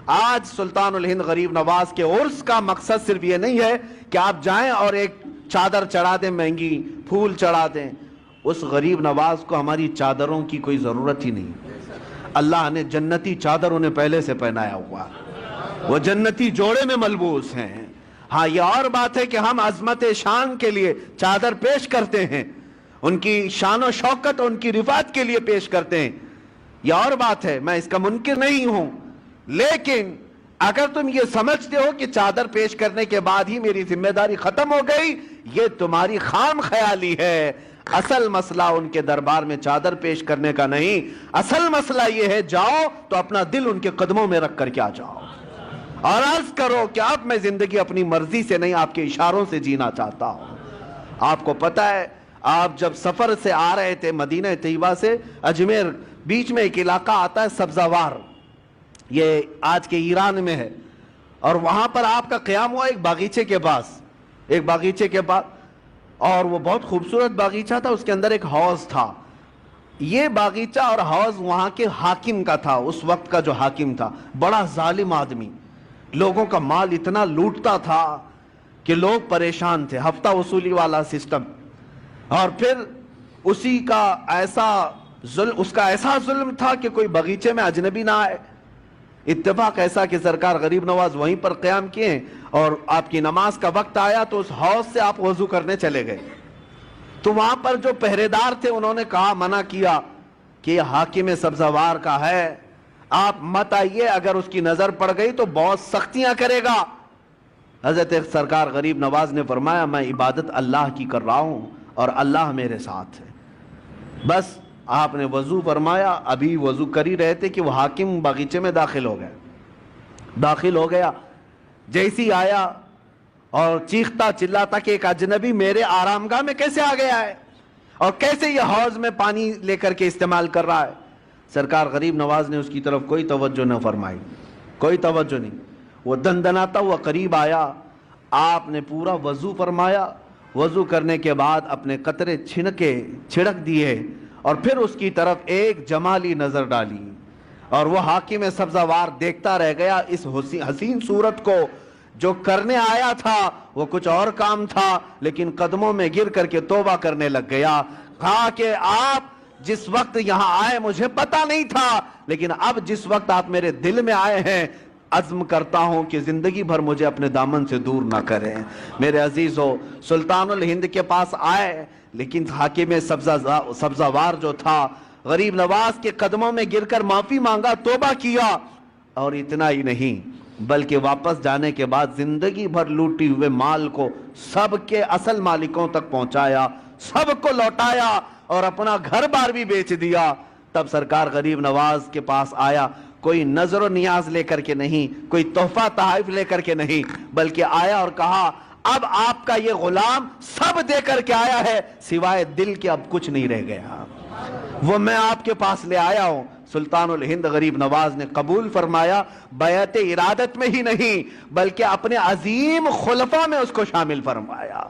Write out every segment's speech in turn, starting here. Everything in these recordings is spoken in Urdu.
آج سلطان الہند غریب نواز کے عرس کا مقصد صرف یہ نہیں ہے کہ آپ جائیں اور ایک چادر چڑھا دیں مہنگی، پھول چڑھا دیں. اس غریب نواز کو ہماری چادروں کی کوئی ضرورت ہی نہیں. اللہ نے جنتی چادر انہیں پہلے سے پہنایا ہوا، وہ جنتی جوڑے میں ملبوس ہیں. ہاں یہ اور بات ہے کہ ہم عظمت شان کے لیے چادر پیش کرتے ہیں، ان کی شان و شوکت ان کی رفعت کے لیے پیش کرتے ہیں، یہ اور بات ہے، میں اس کا منکر نہیں ہوں. لیکن اگر تم یہ سمجھتے ہو کہ چادر پیش کرنے کے بعد ہی میری ذمہ داری ختم ہو گئی، یہ تمہاری خام خیالی ہے. اصل مسئلہ ان کے دربار میں چادر پیش کرنے کا نہیں، اصل مسئلہ یہ ہے جاؤ تو اپنا دل ان کے قدموں میں رکھ کر کے آ جاؤ اور عرض کرو کہ اب میں زندگی اپنی مرضی سے نہیں، آپ کے اشاروں سے جینا چاہتا ہوں. آپ کو پتہ ہے آپ جب سفر سے آ رہے تھے مدینہ طیبہ سے اجمیر، بیچ میں ایک علاقہ آتا ہے سبزوار، یہ آج کے ایران میں ہے، اور وہاں پر آپ کا قیام ہوا ایک باغیچے کے پاس، اور وہ بہت خوبصورت باغیچہ تھا. اس کے اندر ایک حوض تھا. یہ باغیچہ اور حوض وہاں کے حاکم کا تھا، اس وقت کا جو حاکم تھا، بڑا ظالم آدمی، لوگوں کا مال اتنا لوٹتا تھا کہ لوگ پریشان تھے. ہفتہ وصولی والا سسٹم، اور پھر اس کا ایسا ظلم تھا کہ کوئی باغیچے میں اجنبی نہ آئے. اتفاق ایسا کہ سرکار غریب نواز وہیں پر قیام کیے، اور آپ کی نماز کا وقت آیا تو اس حوض سے آپ وضو کرنے چلے گئے. تو وہاں پر جو پہرے دار تھے انہوں نے کہا، منع کیا کہ یہ حاکم سبزوار کا ہے، آپ مت آئیے، اگر اس کی نظر پڑ گئی تو بہت سختیاں کرے گا. حضرت سرکار غریب نواز نے فرمایا، میں عبادت اللہ کی کر رہا ہوں اور اللہ میرے ساتھ ہے. بس آپ نے وضو فرمایا، ابھی وضو کر ہی رہے تھے کہ وہ حاکم باغیچے میں داخل ہو گیا. جیسی آیا اور چیختا چلاتا کہ ایک اجنبی میرے آرامگاہ میں کیسے آ گیا ہے اور کیسے یہ حوض میں پانی لے کر کے استعمال کر رہا ہے. سرکار غریب نواز نے اس کی طرف کوئی توجہ نہ فرمائی، کوئی توجہ نہیں. وہ دندناتا ہوا قریب آیا، آپ نے پورا وضو فرمایا. وضو کرنے کے بعد اپنے قطرے چھڑک دیے اور پھر اس کی طرف ایک جمالی نظر ڈالی، اور وہ حاکم سبزوار دیکھتا رہ گیا اس حسین صورت کو. جو کرنے آیا تھا وہ کچھ اور کام تھا، لیکن قدموں میں گر کر کے توبہ کرنے لگ گیا. کہا کہ آپ جس وقت یہاں آئے مجھے پتا نہیں تھا، لیکن اب جس وقت آپ میرے دل میں آئے ہیں، عزم کرتا ہوں کہ زندگی بھر مجھے اپنے دامن سے دور نہ کریں. میرے عزیزو، سلطان الہند کے پاس آئے، لیکن حاکم سبزوار جو تھا غریب نواز کے قدموں میں گر کر معافی مانگا، توبہ کیا. اور اتنا ہی نہیں بلکہ واپس جانے کے بعد زندگی بھر لوٹی ہوئے مال کو سب کے اصل مالکوں تک پہنچایا، سب کو لوٹایا اور اپنا گھر بار بھی بیچ دیا. تب سرکار غریب نواز کے پاس آیا، کوئی نظر و نیاز لے کر کے نہیں، کوئی تحفہ تحائف لے کر کے نہیں، بلکہ آیا اور کہا، اب آپ کا یہ غلام سب دے کر کے آیا ہے، سوائے دل کے اب کچھ نہیں رہ گیا، وہ میں آپ کے پاس لے آیا ہوں. سلطان الہند غریب نواز نے قبول فرمایا، بیعت ارادت میں ہی نہیں بلکہ اپنے عظیم خلفاء میں اس کو شامل فرمایا،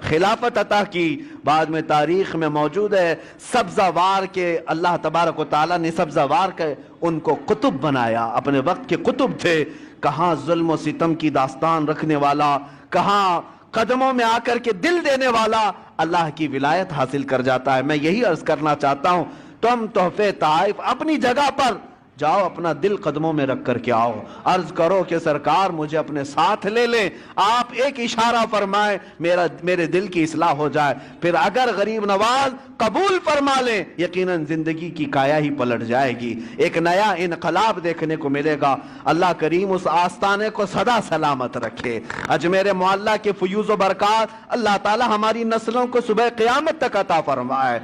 خلافت عطا کی. بعد میں تاریخ میں موجود ہے سبزوار کے اللہ تبارک و تعالیٰ نے سبزوار کے ان کو قطب بنایا، اپنے وقت کے قطب تھے. کہاں ظلم و ستم کی داستان رکھنے والا، کہاں قدموں میں آ کر کے دل دینے والا اللہ کی ولایت حاصل کر جاتا ہے. میں یہی عرض کرنا چاہتا ہوں، تم تحفے تحائف اپنی جگہ پر جاؤ، اپنا دل قدموں میں رکھ کر کے آؤ، عرض کرو کہ سرکار مجھے اپنے ساتھ لے لیں، آپ ایک اشارہ فرمائیں میرے دل کی اصلاح ہو جائے. پھر اگر غریب نواز قبول فرما لیں، یقیناً زندگی کی کایا ہی پلٹ جائے گی، ایک نیا انقلاب دیکھنے کو ملے گا. اللہ کریم اس آستانے کو سدا سلامت رکھے. اجمیر معلیٰ کے فیوز و برکات اللہ تعالی ہماری نسلوں کو صبح قیامت تک عطا فرمائے.